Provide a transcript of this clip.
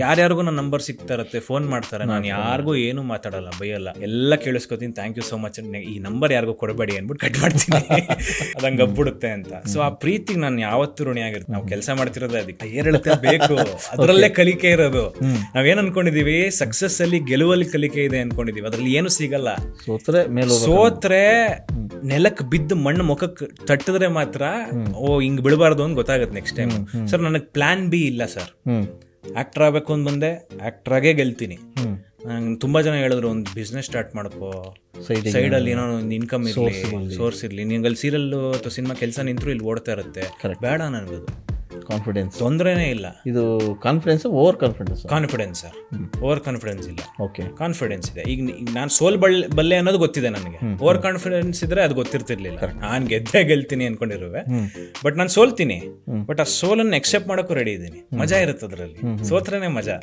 ಯಾರ್ಯಾರಿಗೂ ನನ್ನ ನಂಬರ್ ಸಿಗ್ತಾ ಇರುತ್ತೆ, ಫೋನ್ ಮಾಡ್ತಾರೆ, ನಾನು ಯಾರಿಗೂ ಏನು ಮಾತಾಡಲ್ಲ, ಬೈಯಲ್ಲ, ಎಲ್ಲ ಕೇಳಿಸ್ಕೊತೀನಿ, ಥ್ಯಾಂಕ್ ಯು ಸೋ ಮಚ್, ಈ ನಂಬರ್ ಯಾರಿಗೂ ಕೊಡಬೇಡಿ ಅಂದ್ಬಿಟ್ಟು ಕಟ್ ಮಾಡ್ತೀನಿ. ಅದಂಗೆ ಹಬ್ಬಿಡುತ್ತೆ ಅಂತ. ಸೊ ಆ ಪ್ರೀತಿಗೆ ನಾನು ಯಾವತ್ತೂ ಋಣಿಯಾಗಿರುತ್ತೆ. ನಾವು ಕೆಲಸ ಮಾಡ್ತಿರೋದೇ ಅದಕ್ಕೆ, ಏರಳತೆ ಬೇಕು, ಅದರಲ್ಲೇ ಕಲಿಕೆ ಇರೋದು. ನಾವೇನ್ ಅನ್ಕೊಂಡಿದೀವಿ, ಸಕ್ಸಸ್ ಅಲ್ಲಿ ಗೆಲುವಲ್ಲಿ ಕಲಿಕೆ ಇದೆ ಅನ್ಕೊಂಡಿದೀವಿ, ಅದ್ರಲ್ಲಿ ಏನು ಸಿಗಲ್ಲ. ಸೋತ್ರೆ ನೆಲಕ್ಕೆ ಬಿದ್ದು ಮಣ್ಣು ಮುಖಕ್ಕೆ ತಟ್ಟಿದ್ರೆ ಮಾತ್ರ ಓ ಹಿಂಗ್ ಬಿಡಬಾರ್ದು ಅಂತ ಗೊತ್ತಾಗುತ್ತೆ ನೆಕ್ಸ್ಟ್ ಟೈಮ್. ಸರ್ ನನಗೆ ಪ್ಲಾನ್ ಬಿ ಇಲ್ಲ ಸರ್. ಆಕ್ಟರ್ ಆಗ್ಬೇಕು ಅಂತ ಬಂದೆ, ಆಕ್ಟರ್ ಆಗೇ ಗೆಲ್ತೀನಿ. ನಂಗೆ ತುಂಬಾ ಜನ ಹೇಳಿದ್ರು, ಒಂದು ಬಿಸ್ನೆಸ್ ಸ್ಟಾರ್ಟ್ ಮಾಡ್ಕೋ, ಸೈಡ್ ಅಲ್ಲಿ ಏನೋ ಒಂದು ಇನ್ಕಮ್ ಇರಲಿ, ಸೋರ್ಸ್ ಇರಲಿ. ನಿಂಗೆ ಅಲ್ಲಿ ಸೀರಿಯಲ್ ಅಥವಾ ಸಿನಿಮಾ ಕೆಲಸ ನಿಂತರು ಇಲ್ಲಿ ಓಡ್ತಾ ಇರುತ್ತೆ. ಬೇಡ ನನಗದು. ಕಾನ್ಫಿಡೆನ್ಸ್ ತೊಂದರೆನೇ ಇಲ್ಲ. ಇದು confidence, over confidence. Confidence sir, over confidence ಇಲ್ಲ. ಓಕೆ, ಕಾನ್ಫಿಡೆನ್ಸ್ ಇದೆ. ಈಗ ನಾನು ಸೋಲ್ ಬಲ್ಲೆ ಅನ್ನೋದು ಗೊತ್ತಿದೆ ನನಗೆ. ಓವರ್ ಕಾನ್ಫಿಡೆನ್ಸ್ ಇದ್ರೆ ಅದು ಗೊತ್ತಿರ್ತಿರ್ಲಿಲ್ಲ. ನಾನು ಗೆಲ್ತೀನಿ ಅನ್ಕೊಂಡಿರುವೆ, ಬಟ್ ನಾನು ಸೋಲ್ತೀನಿ. ಬಟ್ ಆ ಸೋಲನ್ನು ಎಕ್ಸೆಪ್ಟ್ ಮಾಡೋಕ್ಕೂ ರೆಡಿ ಇದ್ದೀನಿ. ಮಜಾ ಇರುತ್ತೆ ಅದರಲ್ಲಿ, ಸೋತ್ರೇನೆ ಮಜಾ.